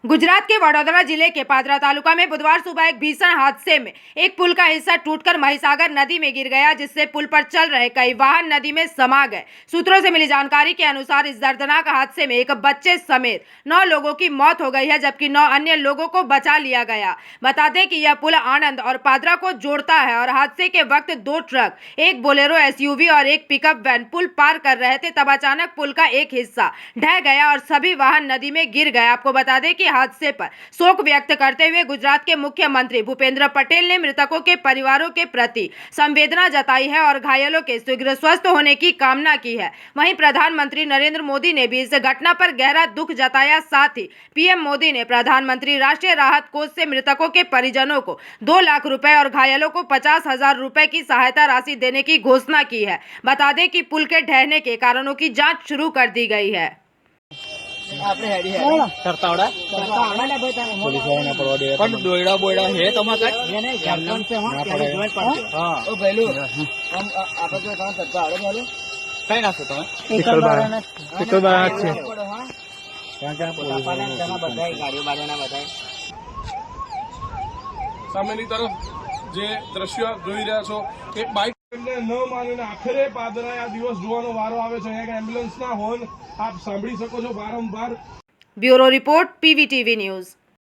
गुजरात के वडोदरा जिले के पादरा तालुका में बुधवार सुबह एक भीषण हादसे में एक पुल का हिस्सा टूटकर महिसागर नदी में गिर गया, जिससे पुल पर चल रहे कई वाहन नदी में समा गए। सूत्रों से मिली जानकारी के अनुसार इस दर्दनाक हादसे में एक बच्चे समेत 9 लोगों की मौत हो गई है, जबकि 9 अन्य लोगों को बचा लिया गया। बता दें कि यह पुल आनंद और पादरा को जोड़ता है और हादसे के वक्त 2 ट्रक, एक बोलेरो एसयूवी और एक पिकअप वैन पुल पार कर रहे थे, तब अचानक पुल का एक हिस्सा ढह गया और सभी वाहन नदी में गिर गए। आपको बता दें कि हादसे पर शोक व्यक्त करते हुए गुजरात के मुख्यमंत्री भूपेंद्र पटेल ने मृतकों के परिवारों के प्रति संवेदना जताई है और घायलों के शीघ्र स्वस्थ होने की कामना की है। वहीं प्रधानमंत्री नरेंद्र मोदी ने भी इस घटना पर गहरा दुख जताया। साथ ही पीएम मोदी ने प्रधानमंत्री राष्ट्रीय राहत कोष से मृतकों के परिजनों को 2 लाख रुपए और घायलों को 50,000 रुपए की सहायता राशि देने की घोषणा की है। बता दें कि पुल के ढहने के कारणों की जांच शुरू कर दी गई है। આપણે હેડી હે કરતાવડા ને ભાઈ તારે પોલીસ વાળાને પડવા દે પણ દોયડા બોયડા હે તમાર કાઈ એને જામન છે હા ત્યારે જોઈ પડશે હા ઓ ભઈલું આમ આપણે જો કામ કરતા આવડે ભઈલું કઈ નાખો તમે એકલ બારા છે ક્યાં ક્યાં પોલીસ વાળા બધાય ગાડીઓ બાડીઓના બધાય સામેની તરફ જે દ્રશ્ય જોઈ રહ્યા છો એક બાઇક ન માનીને આખરે પાદરાએ આ દિવસ જોવાનો વારો આવે છે। એક એમ્બ્યુલન્સના હોર્ન આપ સાંભળી શકો છો વારંવાર। Bureau report PVTV news.